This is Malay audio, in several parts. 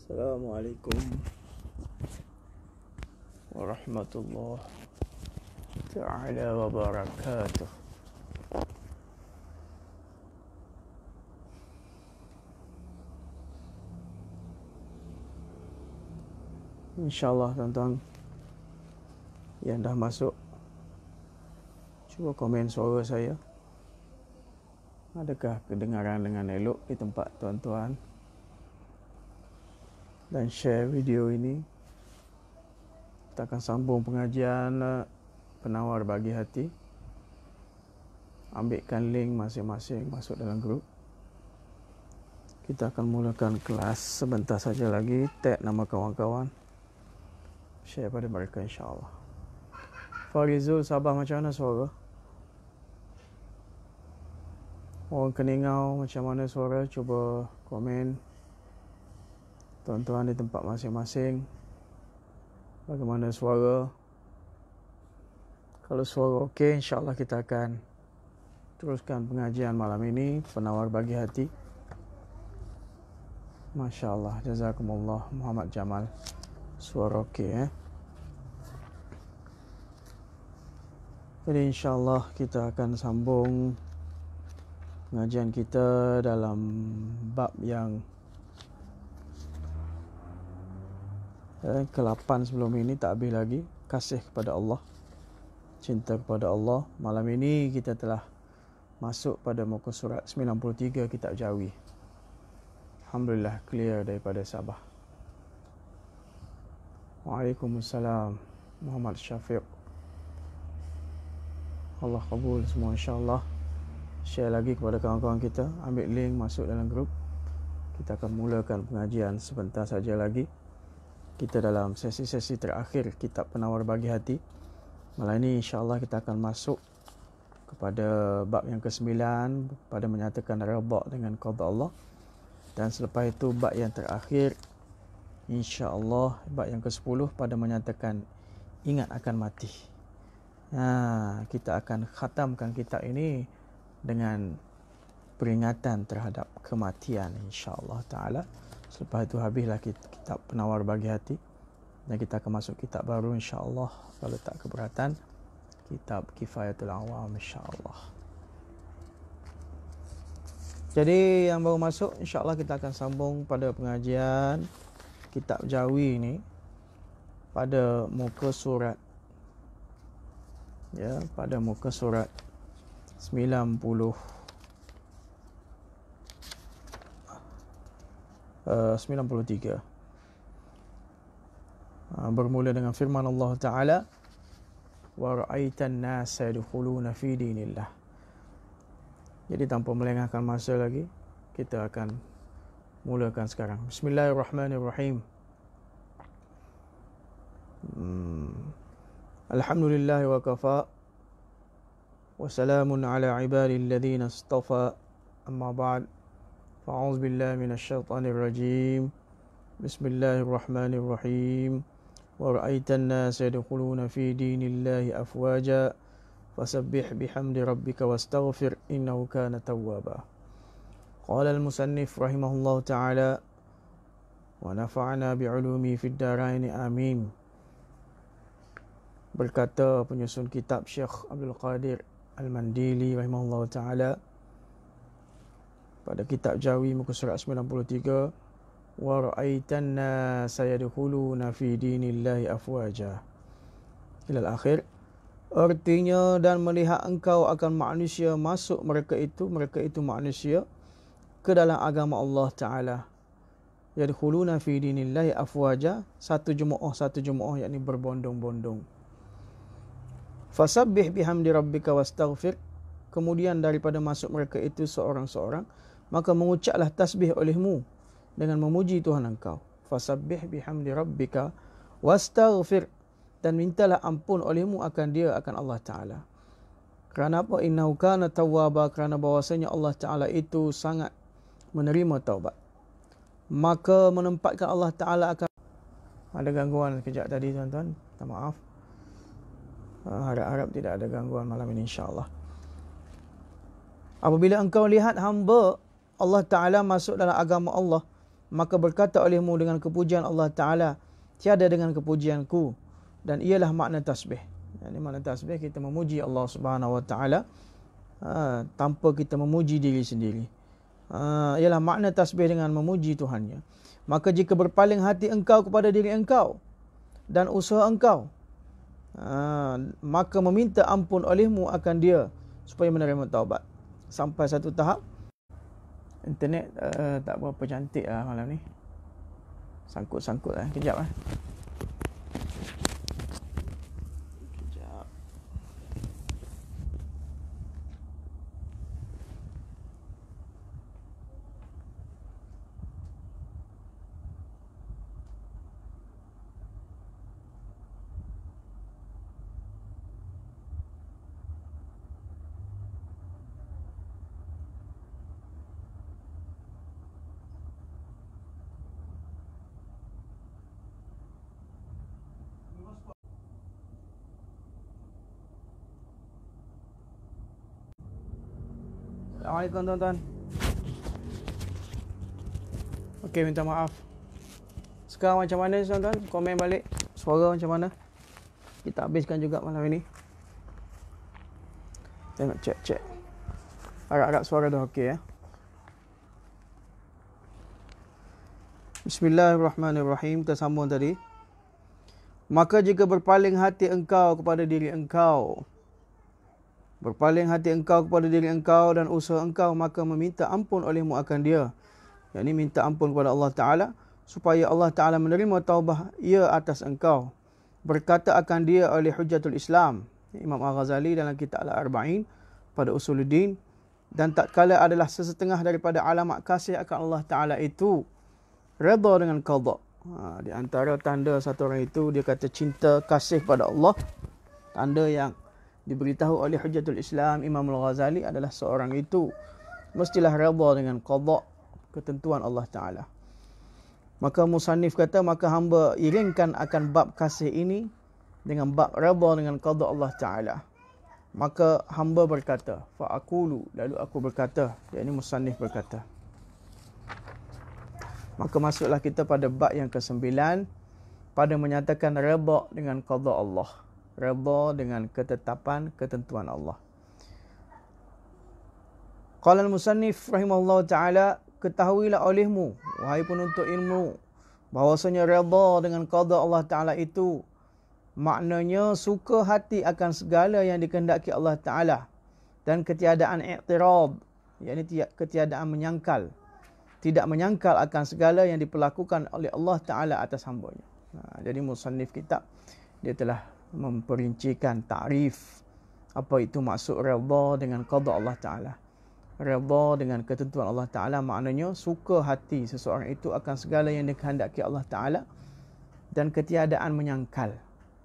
Assalamualaikum warahmatullahi ta'ala wabarakatuh. InsyaAllah tuan-tuan yang dah masuk, cuba komen suara saya. Adakah kedengaran dengan elok di tempat tuan-tuan? Dan share video ini. Kita akan sambung pengajian penawar bagi hati. Ambilkan link masing-masing, masuk dalam grup. Kita akan mulakan kelas sebentar saja lagi. Tag nama kawan-kawan, share pada mereka insyaAllah. Farizul, Sabah, macam mana suara? Orang Keningau, macam mana suara? Cuba komen. Tuan-tuan di tempat masing-masing, bagaimana suara? Kalau suara okey, insyaAllah kita akan teruskan pengajian malam ini, penawar bagi hati. Masya Allah, jazakumullah. Muhammad Jamal, suara okey Jadi insyaAllah kita akan sambung pengajian kita dalam bab yang ke-8 sebelum ini, tak habis lagi. Kasih kepada Allah, cinta kepada Allah. Malam ini kita telah masuk pada muka surat 93 kitab Jawi. Alhamdulillah clear daripada Sabah. Waalaikumsalam Muhammad Syafiq. Allah kabul semua insyaAllah. Share lagi kepada kawan-kawan kita. Ambil link, masuk dalam grup. Kita akan mulakan pengajian sebentar saja lagi. Kita dalam sesi-sesi terakhir kitab penawar bagi hati. Malam ini insyaAllah kita akan masuk kepada bab yang ke-9 pada menyatakan redha dengan qada Allah. Dan selepas itu bab yang terakhir insyaAllah bab yang ke-10 pada menyatakan ingat akan mati. Kita akan khatamkan kitab ini dengan peringatan terhadap kematian insyaAllah ta'ala. Selepas itu habislah kitab penawar bagi hati. Dan kita akan masuk kitab baru insyaAllah. Kalau tak keberatan, kitab Kifayatul Awam insyaAllah. Jadi yang baru masuk, insyaAllah kita akan sambung pada pengajian kitab Jawi ini pada muka surat, pada muka surat 93. Bermula dengan firman Allah Ta'ala, wa ra'aitan nasa yadkhuluna fi dinillah. Jadi tanpa melengahkan masa lagi, kita akan mulakan sekarang. Bismillahirrahmanirrahim. Alhamdulillah wa kafa, wa salamun ala ibadil ladzina istafa, amma ba'd. A'udzu billahi minasyaitonir rajim. Bismillahirrahmanirrahim. Wa ra'aitan nasa yadkhuluna fi dinillahi afwaja fasabbih bihamdi rabbika wastaghfir innahu kana tawwaba. Qala al-musannif rahimahullahu ta'ala wa nafa'ana bi'ulumi fid dharain amin. Berkata penyusun kitab Syekh Abdul Qadir Al-Mandili rahimahullahu ta'ala pada kitab Jawi muka surat 93, wa ra'aitan nasa yadkhuluna fi dinillahi afwaja ila al-akhir. Artinya, dan melihat engkau akan manusia masuk mereka itu manusia ke dalam agama Allah Ta'ala. Yadkhuluna fi dinillahi afwaja, satu jemaah yakni berbondong-bondong. Fasabbih bihamdi rabbika wastaghfir, kemudian daripada masuk mereka itu seorang-seorang, maka mengucaplah tasbih olehmu dengan memuji Tuhan engkau. Fasabbih bihamdi rabbika wastaghfir, dan mintalah ampun olehmu akan Allah Ta'ala. Kerana apa? Innahu kana tawwaba, kerana bahawasanya Allah Ta'ala itu sangat menerima taubat. Maka menempatkan Allah Ta'ala akan... Ada gangguan kejap tadi tuan-tuan, minta maaf. Harap-harap tidak ada gangguan malam ini insyaAllah. Apabila engkau lihat hamba Allah Ta'ala masuk dalam agama Allah, maka berkata olehmu dengan kepujian Allah Ta'ala, tiada dengan kepujianku. Dan ialah makna tasbih. Ini makna tasbih, kita memuji Allah Subhanahu Wa Ta'ala tanpa kita memuji diri sendiri. Ialah makna tasbih dengan memuji Tuhannya. Maka jika berpaling hati engkau kepada diri engkau dan usaha engkau, maka meminta ampun olehmu akan dia supaya menerima taubat. Sampai satu tahap, internet tak berapa cantik lah malam ni. Sangkut-sangkut lah. Kejap lah. Kejap. Assalamualaikum tuan-tuan. Okey, minta maaf. Sekarang macam mana tuan-tuan? Komen balik. Suara macam mana? Kita habiskan juga malam ini. Tengok cek. Harap-harap suara dah okey ya. Bismillahirrahmanirrahim. Kita sambung tadi. Maka jika berpaling hati engkau kepada diri engkau, berpaling hati engkau kepada diri engkau dan usaha engkau, maka meminta ampun olehmu akan dia. Yang ini minta ampun kepada Allah Ta'ala, supaya Allah Ta'ala menerima taubah ia atas engkau. Berkata akan dia oleh Hujjatul Islam, Imam Al-Ghazali dalam kitab Al-Arba'in pada Usuluddin. Dan tak kala adalah sesetengah daripada alamat kasih akan Allah Ta'ala itu redha dengan qadha. Di antara tanda satu orang itu, dia kata cinta kasih pada Allah. Tanda yang diberitahu oleh Hujjatul Islam Imam Al-Ghazali adalah seorang itu mestilah redha dengan qadha, ketentuan Allah Ta'ala. Maka musannif kata, maka hamba iringkan akan bab kasih ini dengan bab redha dengan qadha Allah Ta'ala. Maka hamba berkata, fa'akulu, lalu aku berkata, yakni musannif berkata. Maka masuklah kita pada bab yang ke-9, pada menyatakan redha dengan qadha Allah. Redha dengan ketetapan ketentuan Allah. Qala al-musannif rahimahullah ta'ala, ketahuilah olehmu, wahai penuntut ilmu, bahawasanya redha dengan qadha Allah Ta'ala itu maknanya suka hati akan segala yang dikehendaki Allah Ta'ala dan ketiadaan i'tirad, yakni ketiadaan menyangkal, tidak menyangkal akan segala yang diperlakukan oleh Allah Ta'ala atas hambanya. Jadi musannif kitab dia telah memperincikan takrif apa itu maksud redha dengan qadha Allah Ta'ala. Redha dengan ketentuan Allah Ta'ala maknanya suka hati seseorang itu akan segala yang dikehendaki Allah Ta'ala dan ketiadaan menyangkal.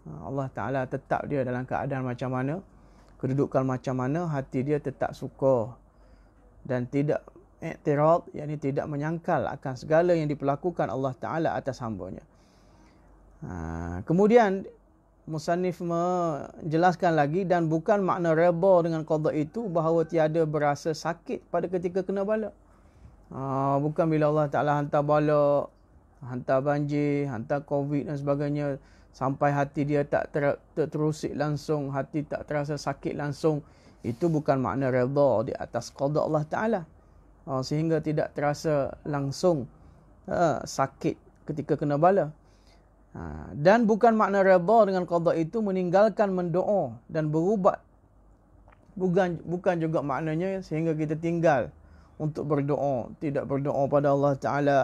Allah Ta'ala tetap dia dalam keadaan macam mana, kedudukan macam mana, hati dia tetap suka dan tidak i'tirad, yakni tidak menyangkal akan segala yang diperlakukan Allah Ta'ala atas hambanya. Kemudian musannif menjelaskan lagi, dan bukan makna redha dengan qadha itu bahawa tiada berasa sakit pada ketika kena bala. Bukan bila Allah Ta'ala hantar bala, hantar banjir, hantar COVID dan sebagainya, sampai hati dia tak terusik langsung, hati tak terasa sakit langsung. Itu bukan makna redha di atas qadha Allah Ta'ala. Sehingga tidak terasa langsung sakit ketika kena bala. Dan bukan makna redha dengan qadha itu meninggalkan mendoa dan berubat. Bukan juga maknanya sehingga kita tinggal untuk berdoa, tidak berdoa pada Allah Ta'ala,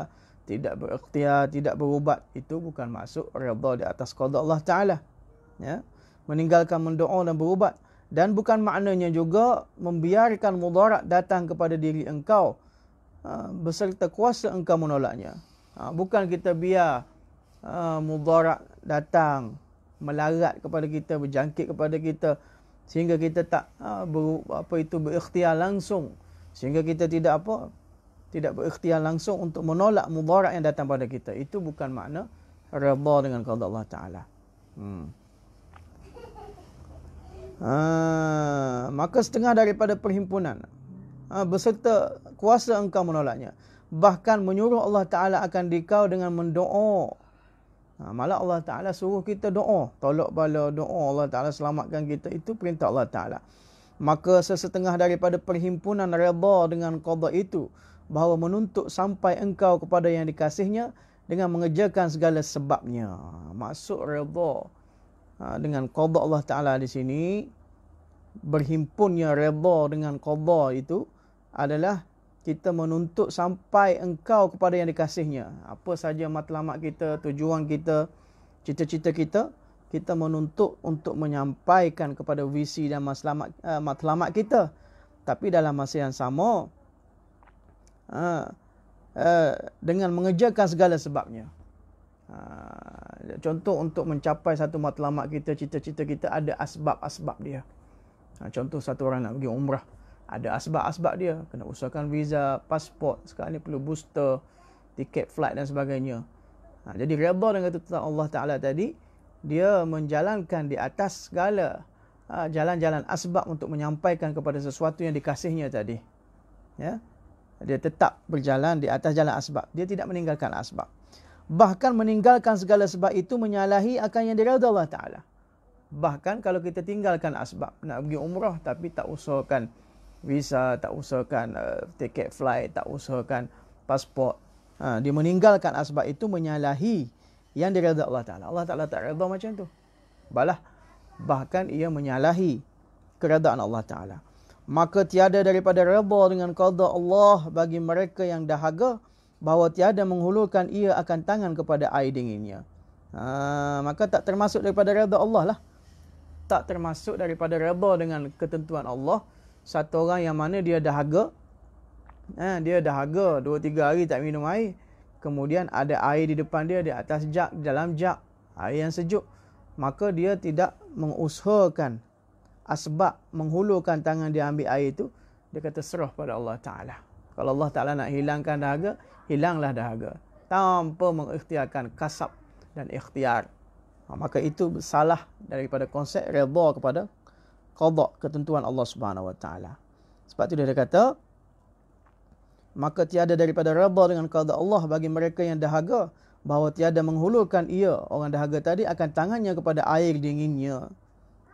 tidak berikhtiar, tidak berubat. Itu bukan maksud redha di atas qadha Allah Ta'ala. Ya? Meninggalkan mendoa dan berubat. Dan bukan maknanya juga membiarkan mudarat datang kepada diri engkau beserta kuasa engkau menolaknya. Bukan kita biar mudarat datang, melarat kepada kita, berjangkit kepada kita, sehingga kita tak berikhtiar langsung, sehingga kita tidak berikhtiar langsung untuk menolak mudarat yang datang pada kita. Itu bukan makna redha dengan qadha Allah Ta'ala. Maka setengah daripada perhimpunan beserta kuasa engkau menolaknya. bahkan menyuruh Allah Ta'ala akan dikau dengan mendoa. Malah Allah Ta'ala suruh kita doa. Tolak bala doa Allah Ta'ala selamatkan kita. Itu perintah Allah Ta'ala. Maka sesetengah daripada perhimpunan redha dengan qada itu, bahawa menuntut sampai engkau kepada yang dikasihnya dengan mengerjakan segala sebabnya. Maksud redha dengan qada Allah Ta'ala di sini, berhimpunnya redha dengan qada itu adalah kita menuntut sampai engkau kepada yang dikasihnya. Apa saja matlamat kita, tujuan kita, cita-cita kita, kita menuntut untuk menyampaikan kepada visi dan matlamat kita. Tapi dalam masa yang sama, dengan mengerjakan segala sebabnya. Contoh, untuk mencapai satu matlamat kita, cita-cita kita, ada asbab-asbab dia. Contoh, satu orang nak pergi umrah, ada asbab-asbab dia. Kena usahakan visa, pasport. Sekarang ni perlu booster, tiket flight dan sebagainya. Jadi redha dengan tuntutan Allah Ta'ala tadi, dia menjalankan di atas segala jalan-jalan asbab untuk menyampaikan kepada sesuatu yang dikasihnya tadi. Ya, dia tetap berjalan di atas jalan asbab. Dia tidak meninggalkan asbab. Bahkan meninggalkan segala sebab itu menyalahi akan yang diredha Allah Ta'ala. Bahkan kalau kita tinggalkan asbab, nak pergi umrah tapi tak usahakan visa, tak usahakan tiket flight, tak usahakan pasport, dia meninggalkan asbab itu menyalahi yang diredha Allah Ta'ala. Allah Ta'ala tak redha macam tu. Bahkan ia menyalahi keredaan Allah Ta'ala. Maka tiada daripada redha dengan qada Allah bagi mereka yang dahaga, bahawa tiada menghulurkan ia akan tangan kepada air dinginnya. Maka tak termasuk daripada redha Allah lah. Tak termasuk daripada redha dengan ketentuan Allah satu orang yang mana dia dahaga, dia dahaga 2-3 hari tak minum air, kemudian ada air di depan dia, di atas jak, dalam jak, air yang sejuk, maka dia tidak mengusahakan asbab menghulurkan tangan dia ambil air itu. Dia kata serah pada Allah Ta'ala. Kalau Allah Ta'ala nak hilangkan dahaga, hilanglah dahaga tanpa mengikhtiarkan kasab dan ikhtiar. Maka itu salah daripada konsep redha kepada qada, ketentuan Allah Subhanahu Wa Ta'ala. Sebab itu dia kata, maka tiada daripada redha dengan qada Allah bagi mereka yang dahaga, bahawa tiada menghulurkan ia, orang dahaga tadi, akan tangannya kepada air dinginnya.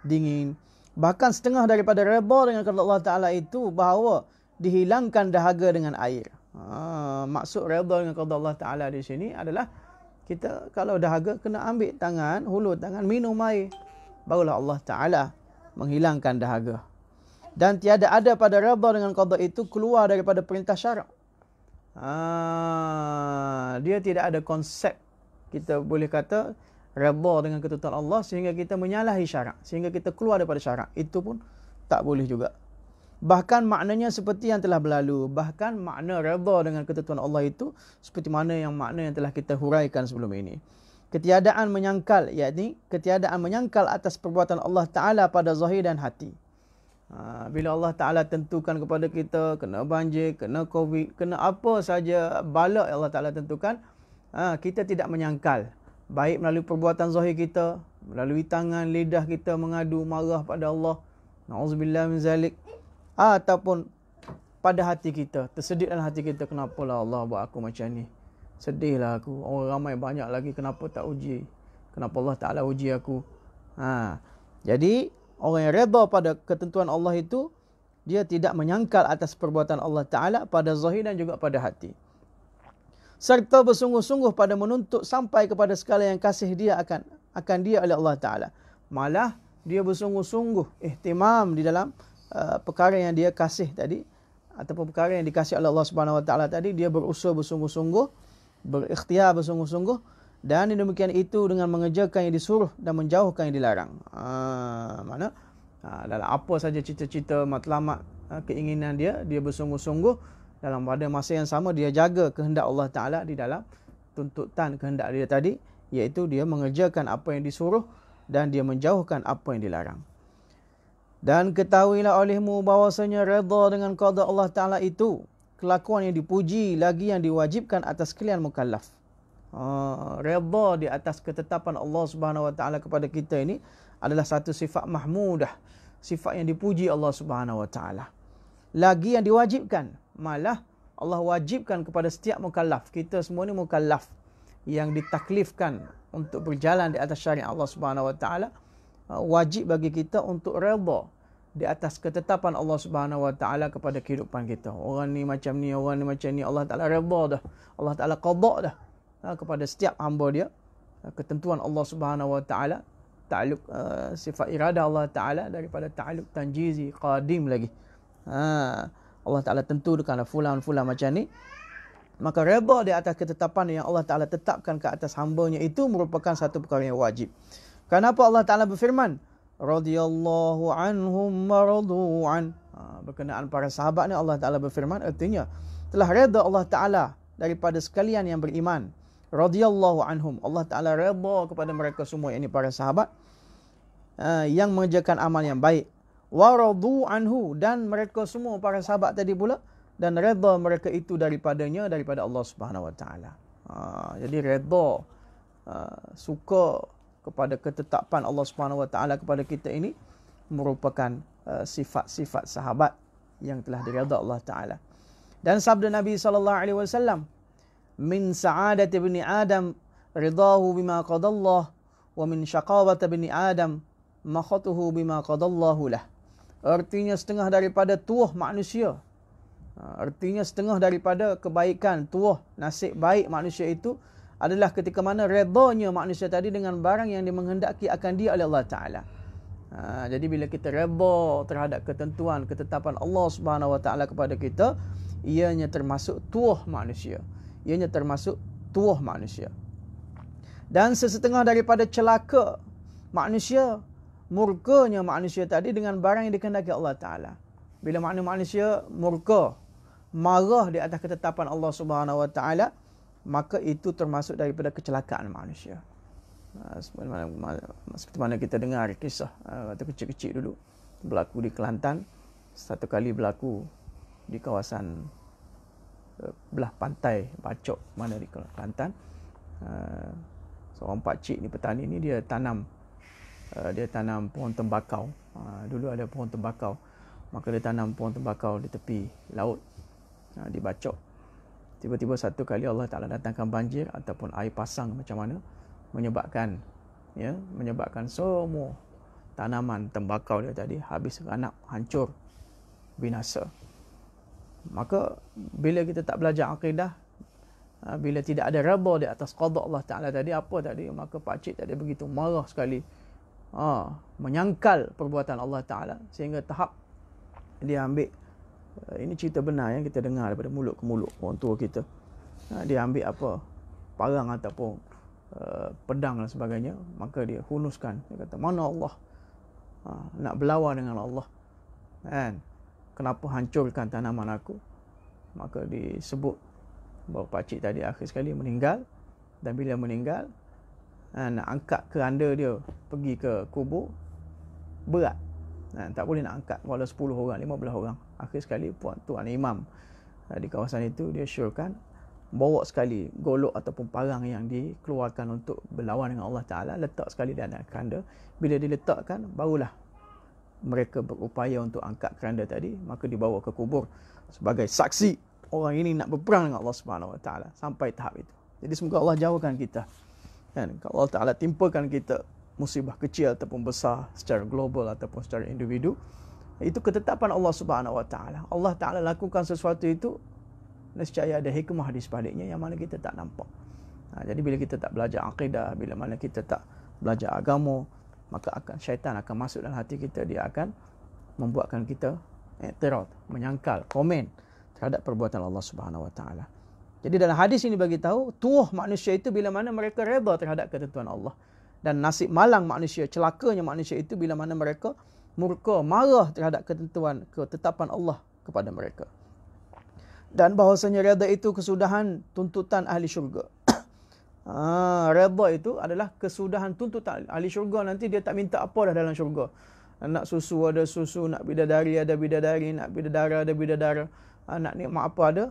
Dingin. Bahkan setengah daripada redha dengan qada Allah Ta'ala itu, bahawa dihilangkan dahaga dengan air. Maksud redha dengan qada Allah Ta'ala di sini adalah, kita kalau dahaga kena ambil tangan, hulur tangan, minum air, barulah Allah Ta'ala menghilangkan dahaga. Dan tiada ada pada redha dengan qada itu keluar daripada perintah syarak. Dia tidak ada konsep, kita boleh kata, redha dengan ketentuan Allah sehingga kita menyalahi syarak, sehingga kita keluar daripada syarak. Itu pun tak boleh juga. Bahkan maknanya seperti yang telah berlalu. Bahkan makna redha dengan ketentuan Allah itu seperti makna yang telah kita huraikan sebelum ini. Ketiadaan menyangkal, yakni ketiadaan menyangkal atas perbuatan Allah Ta'ala pada zahir dan hati. Bila Allah Ta'ala tentukan kepada kita, kena banjir, kena COVID, kena apa saja bala Allah Ta'ala tentukan, kita tidak menyangkal. Baik melalui perbuatan zahir kita, melalui tangan, lidah kita mengadu, marah pada Allah, na'udzubillah min zalik, ataupun pada hati kita, tersedih dalam hati kita, kenapalah Allah buat aku macam ni, sedihlah aku, orang ramai banyak lagi, kenapa tak uji, kenapa Allah Ta'ala uji aku. Jadi orang yang redha pada ketentuan Allah itu, dia tidak menyangkal atas perbuatan Allah Ta'ala pada zahir dan juga pada hati, serta bersungguh-sungguh pada menuntut sampai kepada segala yang kasih dia akan dia oleh Allah Ta'ala. Malah dia bersungguh-sungguh ihtimam di dalam perkara yang dia kasih tadi, ataupun perkara yang dikasih oleh Allah Subhanahu Wa Ta'ala tadi, dia berusaha bersungguh-sungguh, berikhtiar bersungguh-sungguh, dan demikian itu dengan mengerjakan yang disuruh dan menjauhkan yang dilarang. Dalam apa saja cita-cita, matlamat, keinginan dia bersungguh-sungguh, dalam pada masa yang sama dia jaga kehendak Allah Ta'ala di dalam tuntutan kehendak dia tadi, iaitu dia mengerjakan apa yang disuruh dan dia menjauhkan apa yang dilarang. Dan ketahuilah olehmu bahawasanya redha dengan qada Allah Ta'ala itu kelakuan yang dipuji lagi yang diwajibkan atas sekalian mukallaf. Redha di atas ketetapan Allah Subhanahu Wa Ta'ala kepada kita ini adalah satu sifat mahmudah, sifat yang dipuji Allah Subhanahu Wa Ta'ala. Lagi yang diwajibkan, malah Allah wajibkan kepada setiap mukallaf. Kita semua ni mukallaf yang ditaklifkan untuk berjalan di atas syariat Allah Subhanahu Wa Taala. Wajib bagi kita untuk redha di atas ketetapan Allah Subhanahu Wa Taala kepada kehidupan kita. Orang ni macam ni, orang ni macam ni. Allah Taala redha dah. Allah Taala qada dah kepada setiap hamba dia. Ketentuan Allah Subhanahu Wa Taala, ta'alluq sifat irada Allah Taala daripada ta'alluq tanjizi qadim lagi. Allah Ta'ala tentukan fulan-fulan macam ni. Maka redha di atas ketetapan yang Allah Ta'ala tetapkan ke atas hambanya itu merupakan satu perkara yang wajib. Kenapa Allah Ta'ala berfirman, radhiyallahu anhum wa radu'an. Berkenaan para sahabat ni Allah Ta'ala berfirman, artinya telah redha Allah Ta'ala daripada sekalian yang beriman. Radhiyallahu anhum. Allah Ta'ala redha kepada mereka semua, ini para sahabat yang mengerjakan amal yang baik. Waradu anhu, dan mereka semua para sahabat tadi pula, dan redha mereka itu daripada Allah Subhanahu Wa Taala. Jadi redha, suka kepada ketetapan Allah Subhanahu Wa Taala kepada kita ini merupakan sifat-sifat sahabat yang telah diredha Allah Taala. Dan sabda Nabi sallallahu alaihi wasallam, min sa'adati ibni Adam ridahu bima qadallah wa min syaqawati ibni Adam makhatuhu bima qadallahu lah. Artinya setengah daripada tuah manusia. Artinya setengah daripada kebaikan, tuah, nasib baik manusia itu adalah ketika mana redanya manusia tadi dengan barang yang dimenghendaki akan dia oleh Allah Ta'ala. Jadi bila kita redha terhadap ketentuan, ketetapan Allah Subhanahu Wa Ta'ala kepada kita, ianya termasuk tuah manusia. Ianya termasuk tuah manusia. Dan sesetengah daripada celaka manusia, murkanya manusia tadi dengan barang yang dikehendaki Allah Ta'ala. Bila manusia murka, marah di atas ketetapan Allah Subhanahu Wa Ta'ala, maka itu termasuk daripada kecelakaan manusia. Seperti mana kita dengar kisah waktu kecil-kecil dulu, berlaku di Kelantan. Satu kali berlaku di kawasan belah pantai Bacok mana di Kelantan. Seorang pakcik ni, petani ni, dia tanam pohon tembakau. Dulu ada pohon tembakau, maka dia tanam pohon tembakau di tepi laut, di Bacok. Tiba-tiba satu kali Allah Ta'ala datangkan banjir ataupun air pasang macam mana, menyebabkan semua tanaman tembakau dia tadi habis beranak, hancur, binasa. Maka bila kita tak belajar akidah, bila tidak ada redha di atas qada Allah Ta'ala tadi, apa tadi, maka pakcik tadi begitu marah sekali, menyangkal perbuatan Allah Ta'ala sehingga tahap dia ambil, ini cerita benar yang kita dengar daripada mulut ke mulut orang tua kita, dia ambil parang ataupun pedang dan sebagainya, maka dia hunuskan. Dia kata, mana Allah, nak berlawan dengan Allah kan, kenapa hancurkan tanaman aku? Maka disebut bahawa pakcik tadi akhir sekali meninggal. Dan bila meninggal, nak angkat keranda dia pergi ke kubur, berat. Tak boleh nak angkat walau 10 orang, 15 orang. Akhir sekali tuan imam di kawasan itu, dia syorkan bawa sekali golok ataupun parang yang dikeluarkan untuk berlawan dengan Allah Ta'ala, letak sekali di atas keranda. Bila diletakkan, barulah mereka berupaya untuk angkat keranda tadi, maka dibawa ke kubur sebagai saksi orang ini nak berperang dengan Allah Subhanahu Wa Ta'ala sampai tahap itu. Jadi semoga Allah jauhkan kita, kan, kalau Allah Ta'ala timpakan kita musibah kecil ataupun besar secara global ataupun secara individu, itu ketetapan Allah Subhanahu Wa Ta'ala. Allah Ta'ala lakukan sesuatu itu, nescaya ada hikmah di sebaliknya yang mana kita tak nampak. Jadi bila kita tak belajar akidah, bila mana kita tak belajar agama, maka syaitan akan masuk dalam hati kita. Dia akan membuatkan kita i'tirad, menyangkal, komen terhadap perbuatan Allah Subhanahu Wa Ta'ala. Jadi dalam hadis ini bagi tahu, tuah manusia itu bila mana mereka redha terhadap ketentuan Allah. Dan nasib malang manusia, celakanya manusia itu bila mana mereka murka, marah terhadap ketetapan Allah kepada mereka. Dan bahawasanya redha itu kesudahan tuntutan ahli syurga. Redha itu adalah kesudahan tuntutan ahli syurga. Nanti dia tak minta apa dah dalam syurga. Nak susu ada susu, nak bidadari ada bidadari, nak bidadara ada bidadara, nak nikmat apa ada.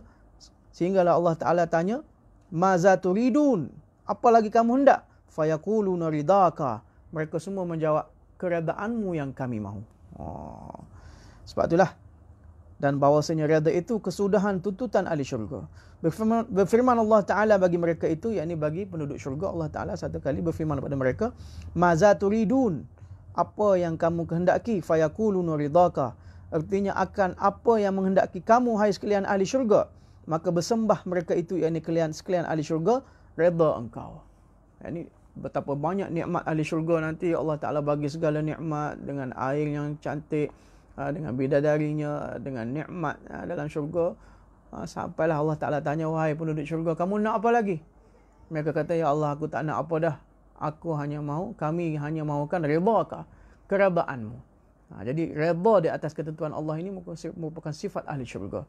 Sehinggalah Allah Ta'ala tanya, maza turidun, apa lagi kamu hendak? Fayaquluna ridaka, mereka semua menjawab, keredaanmu yang kami mahu. Sebab itulah dan bahawasanya redha itu kesudahan tuntutan ahli syurga. Berfirman Allah Ta'ala bagi mereka itu, yakni bagi penduduk syurga, Allah Ta'ala satu kali berfirman kepada mereka, maza turidun, apa yang kamu kehendaki, fayaquluna ridaka, artinya akan apa yang menghendaki kamu hai sekalian ahli syurga, maka bersembah mereka itu, yakni sekalian ahli syurga, redha engkau. Yakni betapa banyak nikmat ahli syurga nanti Allah Ta'ala bagi segala nikmat dengan air yang cantik, dengan bidadarinya, dengan nikmat dalam syurga. Sampailah Allah Ta'ala tanya, wahai penduduk syurga, kamu nak apa lagi? Mereka kata, ya Allah, aku tak nak apa dah. Kami hanya mahukan redha keredaanmu. Jadi redha di atas ketentuan Allah ini merupakan sifat ahli syurga.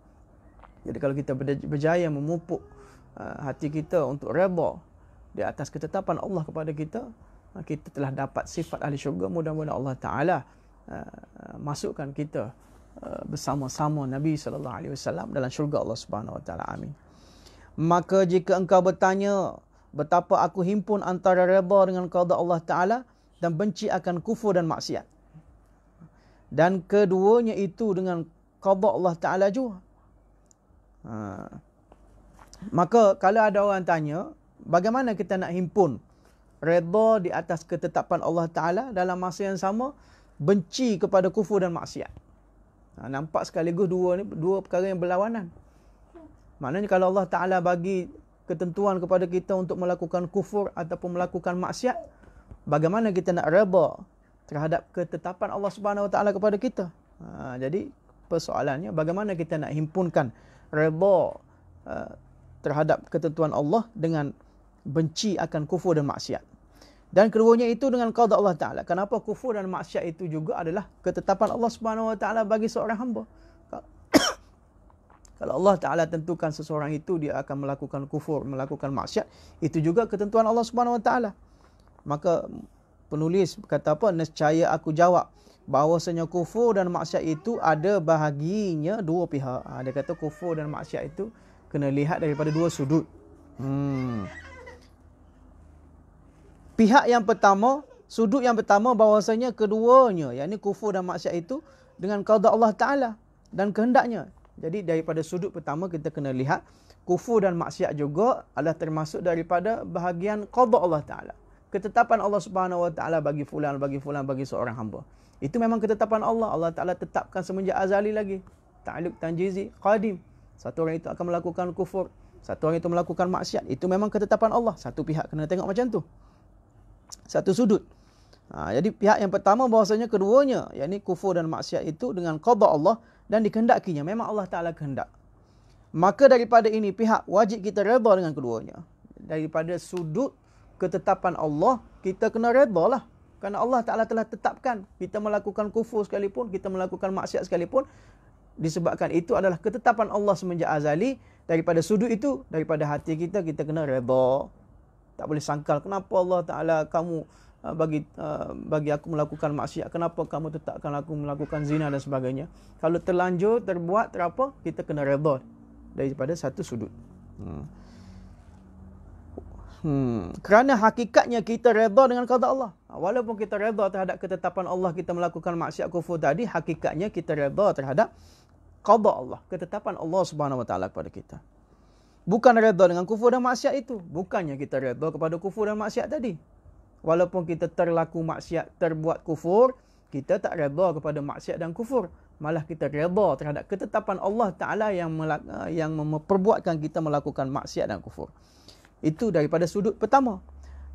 Jadi kalau kita berjaya memupuk hati kita untuk redha di atas ketetapan Allah kepada kita, kita telah dapat sifat ahli syurga. Mudah-mudahan Allah Ta'ala masukkan kita bersama-sama Nabi SAW dalam syurga Allah Subhanahu Wa Taala. Amin. Maka jika engkau bertanya, betapa aku himpun antara redha dengan qada Allah Ta'ala dan benci akan kufur dan maksiat, dan keduanya itu dengan qada Allah Ta'ala juga. Maka kalau ada orang tanya, bagaimana kita nak himpun redha di atas ketetapan Allah Ta'ala dalam masa yang sama benci kepada kufur dan maksiat? Nampak sekaligus dua perkara yang berlawanan. Maknanya kalau Allah Ta'ala bagi ketentuan kepada kita untuk melakukan kufur ataupun melakukan maksiat, bagaimana kita nak redha terhadap ketetapan Allah Subhanahu Wa Ta'ala kepada kita? Jadi persoalannya, bagaimana kita nak himpunkan redha terhadap ketentuan Allah dengan benci akan kufur dan maksiat? Dan keduanya itu dengan qada Allah Ta'ala. Kenapa kufur dan maksiat itu juga adalah ketetapan Allah Subhanahu Wa Ta'ala bagi seorang hamba. Kalau Allah Ta'ala tentukan seseorang itu dia akan melakukan kufur, melakukan maksiat, itu juga ketentuan Allah Subhanahu Wa Ta'ala. Maka penulis kata apa? Nescaya aku jawab bahawasanya kufur dan maksiat itu ada bahaginya dua pihak. Dia kata kufur dan maksiat itu kena lihat daripada dua sudut. Pihak yang pertama, sudut yang pertama, bahawasanya keduanya, yakni kufur dan maksiat itu dengan qada Allah Ta'ala dan kehendaknya. Jadi daripada sudut pertama kita kena lihat kufur dan maksiat juga adalah termasuk daripada bahagian qada Allah Ta'ala. Ketetapan Allah Subhanahu Wa Ta'ala bagi fulan, bagi seorang hamba. Itu memang ketetapan Allah. Allah Ta'ala tetapkan semenjak azali lagi. Ta'alluq tanjizi qadim. Satu orang itu akan melakukan kufur, satu orang itu melakukan maksiat. Itu memang ketetapan Allah. Satu pihak kena tengok macam tu. Satu sudut. Jadi pihak yang pertama bahawasanya keduanya, yakni kufur dan maksiat itu dengan qada Allah dan dikehendakinya. Memang Allah Ta'ala kehendak. Maka daripada ini pihak wajib kita redha dengan keduanya. Daripada sudut ketetapan Allah, kita kena redha lah. Kerana Allah Ta'ala telah tetapkan kita melakukan kufur sekalipun, kita melakukan maksiat sekalipun, disebabkan itu adalah ketetapan Allah semenjak azali. Daripada sudut itu, daripada hati kita, kita kena redha. Tak boleh sangkal, kenapa Allah Ta'ala kamu bagi aku melakukan maksiat, kenapa kamu tetapkan aku melakukan zina dan sebagainya. Kalau terlanjur, terbuat, terapa, kita kena redha daripada satu sudut. Kerana hakikatnya kita redha dengan qada Allah. Walaupun kita redha terhadap ketetapan Allah, kita melakukan maksiat kufur tadi, hakikatnya kita redha terhadap qada Allah, ketetapan Allah Subhanahu Wa Ta'ala kepada kita. Bukan redha dengan kufur dan maksiat itu. Bukannya kita redha kepada kufur dan maksiat tadi. Walaupun kita terlaku maksiat, terbuat kufur, kita tak redha kepada maksiat dan kufur. Malah kita redha terhadap ketetapan Allah Ta'ala yang memperbuatkan kita melakukan maksiat dan kufur. Itu daripada sudut pertama.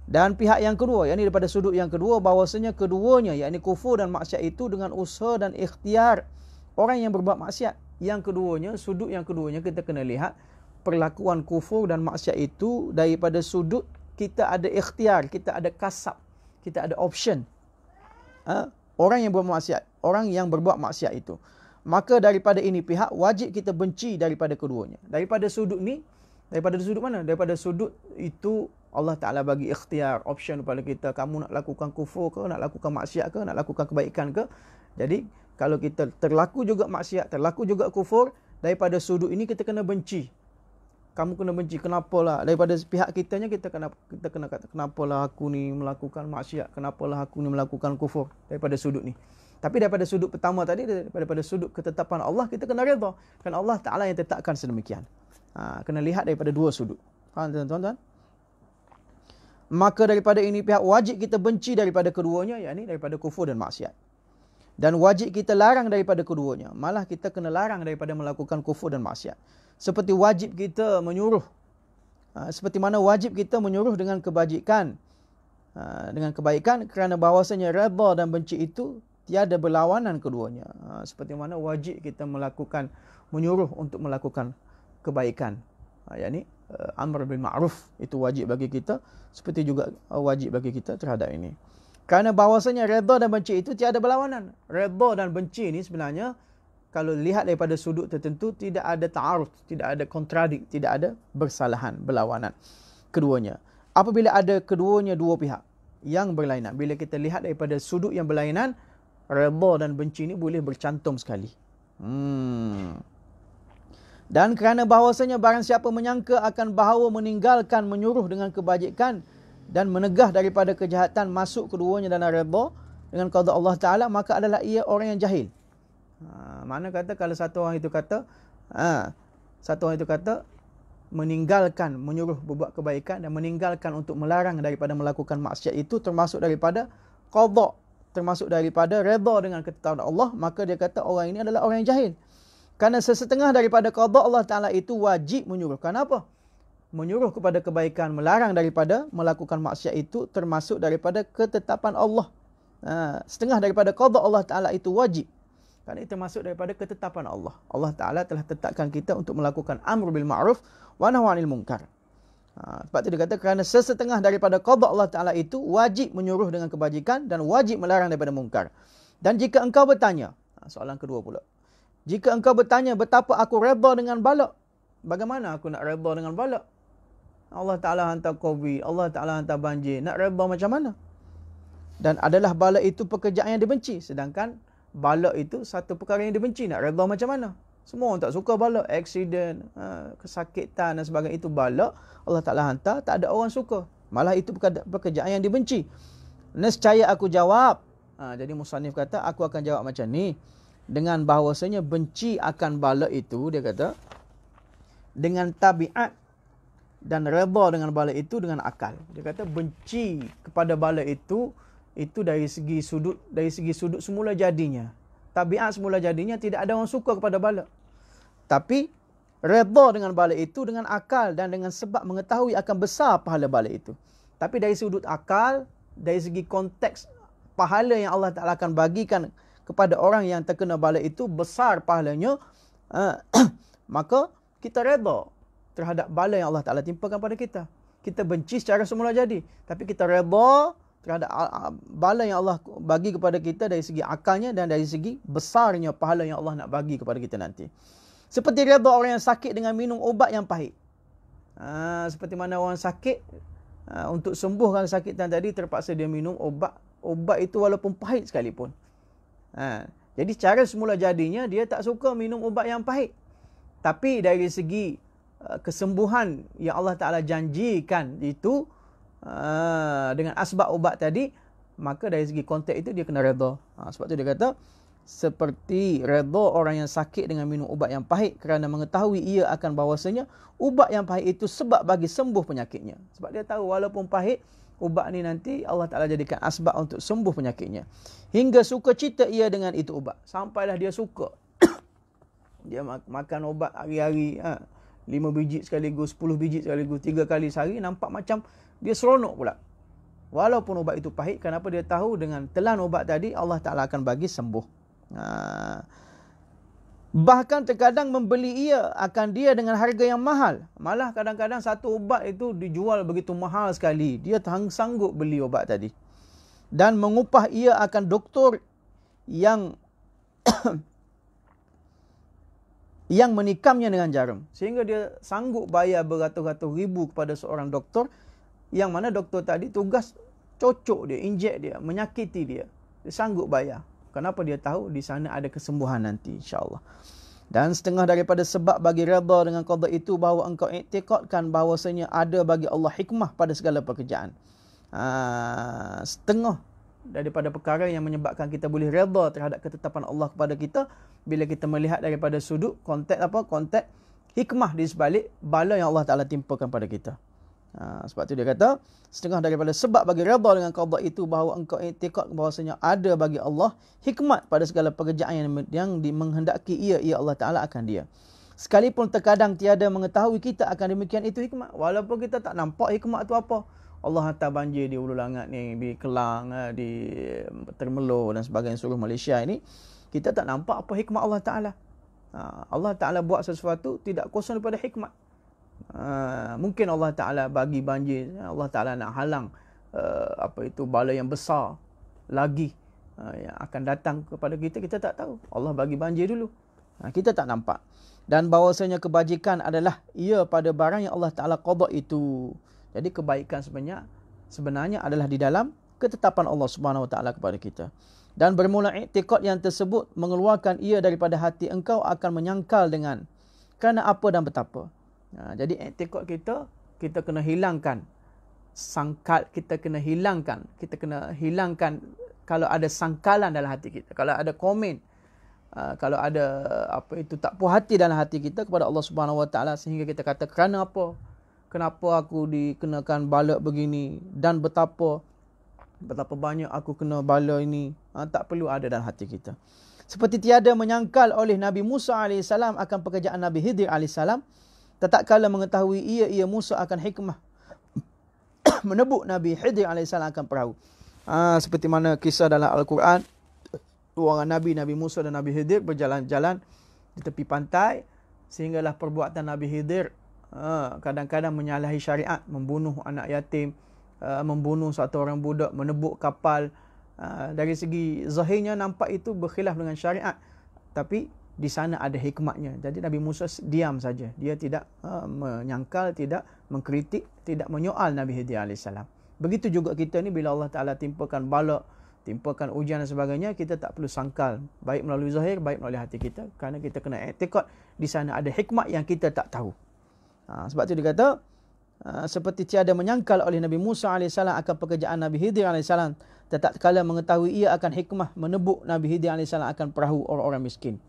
Dan pihak yang kedua, yakni daripada sudut yang kedua, bahawasanya keduanya, yakni kufur dan maksiat itu dengan usaha dan ikhtiar orang yang berbuat maksiat. Yang keduanya, sudut yang keduanya kita kena lihat perlakuan kufur dan maksiat itu daripada sudut kita ada ikhtiar, kita ada kasab, kita ada option. Orang yang berbuat maksiat, orang yang berbuat maksiat itu. Maka daripada ini pihak wajib kita benci daripada keduanya. Daripada sudut ni, daripada sudut mana? Daripada sudut itu Allah Ta'ala bagi ikhtiar, option kepada kita. Kamu nak lakukan kufur ke, nak lakukan maksiat ke, nak lakukan kebaikan ke. Jadi kalau kita terlaku juga maksiat, terlaku juga kufur, daripada sudut ini kita kena benci. Kamu kena benci. Kenapalah? Daripada pihak kitanya kita kena kata, kenapalah aku ni melakukan maksiat? Kenapalah aku ni melakukan kufur? Daripada sudut ni. Tapi daripada sudut pertama tadi, daripada sudut ketetapan Allah, kita kena redha. Kerana Allah Ta'ala yang tetapkan sedemikian. Kena lihat daripada dua sudut. Faham tuan-tuan? Maka daripada ini pihak wajib kita benci daripada keduanya, yakni daripada kufur dan maksiat. Dan wajib kita larang daripada keduanya. Malah kita kena larang daripada melakukan kufur dan maksiat. Seperti wajib kita menyuruh. Seperti mana wajib kita menyuruh dengan kebajikan. Dengan kebaikan, kerana bahawasanya redha dan benci itu tiada berlawanan keduanya. Seperti mana wajib kita menyuruh untuk melakukan kebaikan. Yakni amr bil ma'ruf, itu wajib bagi kita. Seperti juga wajib bagi kita terhadap ini. Kerana bahawasanya redha dan benci itu tiada berlawanan. Redha dan benci ini sebenarnya, kalau lihat daripada sudut tertentu, tidak ada ta'aruf, tidak ada kontradik, tidak ada bersalahan, berlawanan keduanya. Apabila ada keduanya dua pihak yang berlainan, bila kita lihat daripada sudut yang berlainan, redha dan benci ini boleh bercantum sekali. Dan kerana bahawasanya barang siapa menyangka akan bahawa meninggalkan menyuruh dengan kebajikan dan menegah daripada kejahatan masuk keduanya dalam redha dengan qada Allah Ta'ala, maka adalah ia orang yang jahil. Mana kata kalau satu orang itu kata meninggalkan menyuruh berbuat kebaikan dan meninggalkan untuk melarang daripada melakukan maksiat itu termasuk daripada qada, termasuk daripada redha dengan ketetapan Allah, maka dia kata orang ini adalah orang yang jahil. Kerana sesetengah daripada qada Allah Ta'ala itu wajib menyuruh. Kenapa? Menyuruh kepada kebaikan, melarang daripada melakukan maksiat itu termasuk daripada ketetapan Allah. Setengah daripada qada Allah Ta'ala itu wajib. Kerana itu termasuk daripada ketetapan Allah. Allah Ta'ala telah tetapkan kita untuk melakukan amr bil ma'ruf wa nahy 'anil munkar. Sebab itu dia kata kerana sesetengah daripada qada Allah Ta'ala itu wajib menyuruh dengan kebajikan dan wajib melarang daripada munkar. Dan jika engkau bertanya, soalan kedua pula. Jika engkau bertanya, betapa aku redha dengan balak? Bagaimana aku nak redha dengan balak? Allah Ta'ala hantar COVID, Allah Ta'ala hantar banjir. Nak redha macam mana? Dan adalah balak itu pekerjaan yang dibenci. Sedangkan balak itu satu perkara yang dibenci. Nak redha macam mana? Semua orang tak suka balak. Aksiden, kesakitan dan sebagainya. Itu balak. Allah Ta'ala hantar, tak ada orang suka. Malah itu pekerjaan yang dibenci. Nescaya aku jawab. Jadi musannif kata, aku akan jawab macam ni. Dengan bahawasanya benci akan balak itu, dia kata, dengan tabiat dan redha dengan balak itu dengan akal. Dia kata benci kepada balak itu dari segi sudut semula jadinya. Tabiat semula jadinya tidak ada orang suka kepada balak. Tapi redha dengan balak itu dengan akal dan dengan sebab mengetahui akan besar pahala balak itu. Tapi dari sudut akal, dari segi konteks pahala yang Allah Ta'ala akan bagikan kepada orang yang terkena balak itu besar pahalanya, maka kita redha terhadap bala yang Allah Ta'ala timpakan pada kita. Kita benci secara semula jadi, tapi kita redha terhadap bala yang Allah bagi kepada kita dari segi akalnya dan dari segi besarnya pahala yang Allah nak bagi kepada kita nanti. Seperti redha orang yang sakit dengan minum ubat yang pahit. Seperti mana orang sakit, untuk sembuhkan kesakitan tadi terpaksa dia minum ubat. Ubat itu walaupun pahit sekalipun. Jadi cara semula jadinya dia tak suka minum ubat yang pahit. Tapi dari segi kesembuhan yang Allah Ta'ala janjikan itu dengan asbab ubat tadi, maka dari segi konteks itu dia kena redha. Sebab tu dia kata seperti redha orang yang sakit dengan minum ubat yang pahit kerana mengetahui ia akan bahawasanya ubat yang pahit itu sebab bagi sembuh penyakitnya. Sebab dia tahu walaupun pahit, ubat ni nanti Allah Ta'ala jadikan asbab untuk sembuh penyakitnya. Hingga suka cita ia dengan itu ubat. Sampailah dia suka. Dia makan ubat hari-hari. 5 biji sekaligus, 10 biji sekaligus, 3 kali sehari. Nampak macam dia seronok pula. Walaupun ubat itu pahit. Kenapa dia tahu dengan telan ubat tadi Allah Ta'ala akan bagi sembuh. Bahkan terkadang membeli ia akan dia dengan harga yang mahal. Malah kadang-kadang satu ubat itu dijual begitu mahal sekali. Dia tak sanggup beli ubat tadi. Dan mengupah ia akan doktor yang yang menikamnya dengan jarum. Sehingga dia sanggup bayar beratus-ratus ribu kepada seorang doktor. Yang mana doktor tadi tugas cocok dia, injek dia, menyakiti dia. Dia sanggup bayar. Kenapa? Dia tahu di sana ada kesembuhan nanti, insya-Allah. Dan setengah daripada sebab bagi redha dengan qada itu bahawa engkau iktikadkan bahawasanya ada bagi Allah hikmah pada segala pekerjaan. Setengah daripada perkara yang menyebabkan kita boleh redha terhadap ketetapan Allah kepada kita bila kita melihat daripada sudut konteks hikmah di sebalik bala yang Allah Taala timpakan pada kita. Sebab tu dia kata setengah daripada sebab bagi redha dengan qada itu bahawa engkau i'tikad bahawasanya ada bagi Allah hikmat pada segala pekerjaan yang menghendaki ia Allah Taala akan dia. Sekalipun terkadang tiada mengetahui kita akan demikian itu hikmat. Walaupun kita tak nampak hikmat tu apa. Allah hantar banjir di Hulu Langat ni, di Kelang, di Termelo dan sebagainya seluruh Malaysia ini. Kita tak nampak apa hikmat Allah Ta'ala. Allah Ta'ala buat sesuatu tidak kosong daripada hikmat. Mungkin Allah Ta'ala bagi banjir. Allah Ta'ala nak halang bala yang besar lagi yang akan datang kepada kita. Kita tak tahu. Allah bagi banjir dulu. Kita tak nampak. Dan bahawasanya kebajikan adalah ia pada barang yang Allah Ta'ala qada itu. Jadi kebaikan sebenarnya adalah di dalam ketetapan Allah Subhanahu Wa Ta'ala kepada kita. Dan bermula i'tikad yang tersebut mengeluarkan ia daripada hati engkau akan menyangkal dengan kerana apa dan betapa. Jadi i'tikad kita kena hilangkan sangkal, kita kena hilangkan kalau ada sangkalan dalam hati kita, kalau ada komen, kalau ada tak puas hati dalam hati kita kepada Allah Subhanahu Wa Taala sehingga kita kata kerana apa? Kenapa aku dikenakan bala begini dan betapa banyak aku kena bala ini. Tak perlu ada dalam hati kita. Seperti tiada menyangkal oleh Nabi Musa AS akan pekerjaan Nabi Khidir AS, tatkala mengetahui ia Musa akan hikmah menebuk Nabi Khidir AS akan perahu. Seperti mana kisah dalam Al-Quran, dua orang Nabi Musa dan Nabi Khidir berjalan-jalan di tepi pantai sehinggalah perbuatan Nabi Khidir kadang-kadang menyalahi syariat, membunuh anak yatim, membunuh satu orang budak, menebuk kapal. Dari segi zahirnya nampak itu berkhilaf dengan syariat, tapi di sana ada hikmatnya. Jadi Nabi Musa diam saja. Dia tidak menyangkal, tidak mengkritik, tidak menyoal Nabi Khidir AS. Begitu juga kita ni bila Allah Ta'ala timpakan bala, timpakan ujian dan sebagainya, kita tak perlu sangkal, baik melalui zahir, baik melalui hati kita, kerana kita kena i'tikad di sana ada hikmat yang kita tak tahu. Sebab tu dia kata seperti tiada menyangkal oleh Nabi Musa AS akan pekerjaan Nabi Khidir AS, tatkala mengetahui ia akan hikmah menebuk Nabi Khidir AS akan perahu orang-orang miskin.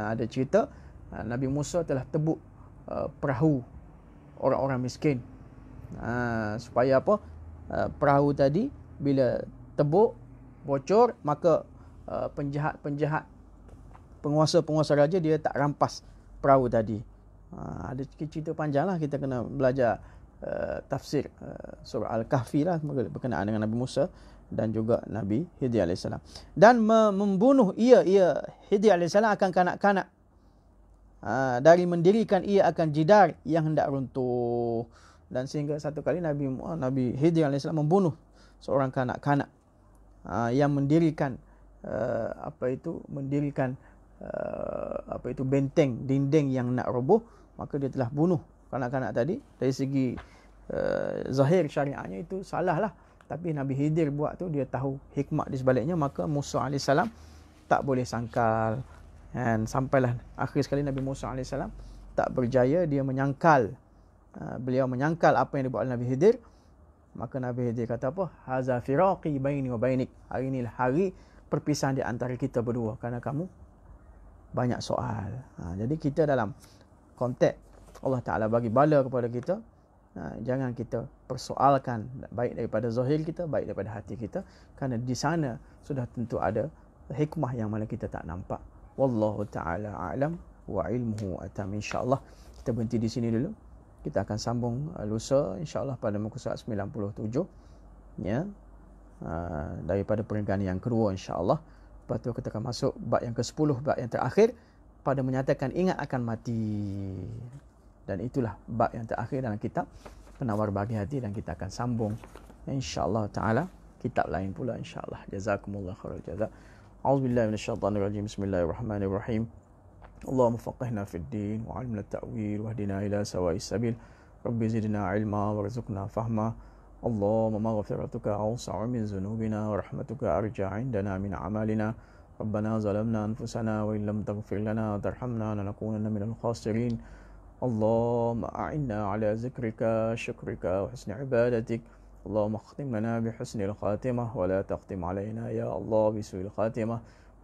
Ada cerita Nabi Musa telah tebuk perahu orang-orang miskin. Supaya apa? Perahu tadi bila tebuk bocor, maka penjahat-penjahat, penguasa-penguasa raja dia tak rampas perahu tadi. Ada cerita panjang lah, kita kena belajar tafsir surah Al-Kahfi lah berkenaan dengan Nabi Musa dan juga Nabi Khidir AS. Dan membunuh ia Khidir AS akan kanak-kanak dari mendirikan ia akan jidar yang hendak runtuh. Dan sehingga satu kali Nabi Khidir AS membunuh seorang kanak-kanak yang mendirikan benteng dinding yang nak roboh. Maka dia telah bunuh kanak-kanak tadi. Dari segi zahir syariatnya itu salah lah, tapi Nabi Khidir buat tu dia tahu hikmat di sebaliknya. Maka Musa AS tak boleh sangkal. Dan sampailah akhir sekali Nabi Musa AS tak berjaya, dia menyangkal. Beliau menyangkal apa yang dibuat oleh Nabi Khidir. Maka Nabi Khidir kata apa? Haza firaqi baini wa bainik. Hari inilah hari perpisahan di antara kita berdua kerana kamu banyak soal. Jadi kita dalam konteks Allah Ta'ala bagi bala kepada kita, jangan kita persoalkan baik daripada zahir kita, baik daripada hati kita, kerana di sana sudah tentu ada hikmah yang mana kita tak nampak. Wallahu Ta'ala a'lam wa ilmuhu atam. InsyaAllah kita berhenti di sini dulu. Kita akan sambung lusa insyaAllah pada muka surat 97 ya, daripada perenggan yang kedua insyaAllah. Lepas tu kita akan masuk bab yang ke-10, bab yang terakhir pada menyatakan ingat akan mati. Dan itulah bab yang terakhir dalam kitab Penawar Bagi Hati, dan kita akan sambung insya-Allah taala kitab lain pula insya-Allah. Jazakumullah khairal jazak. A'udzubillahi minasyaitonirrajim. Bismillahirrahmanirrahim. Allahumma faqihna fid din wa 'allimna at-ta'wil wahdina ila sawa'is sabil. Rabbi zidna 'ilma warzuqna fahma. Allahumma maghfiratuka awsa'u min dhunubina wa rahmatuka arja' 'indana min a'malina. Rabbana zalamna anfusana wa illam taghfir lana wa tarhamna lanakunanna minal khasirin. Allahumma a'inna ala zikrika, syukrika wa husni ibadatik. اللهم اختم لنا بحسن الخاتمة ولا تختم علينا يا الله بسوء الخاتمة.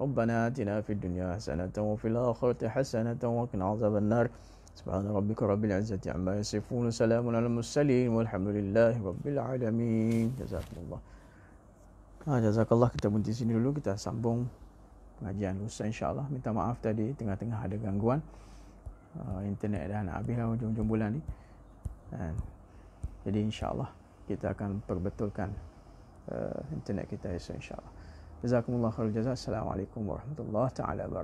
ربنا آتنا في الدنيا حسنة وفي الآخرة حسنة وقنا عذاب النار. سبحان ربك رب العزة عما يصفون وسلام على المرسلين والحمد لله رب العالمين. Jazakumullah. Jazakallah. Kita berhenti sini dulu, kita sambung pengajian lusa insya-Allah. Minta maaf tadi tengah-tengah ada gangguan. Internet dah nak habis lah hujung-hujung bulan ni. Jadi insya-Allah kita akan perbetulkan internet kita esok insya-Allah. Jazakumullah khairul jazaa. Assalamualaikum warahmatullahi taala wabarakatuh.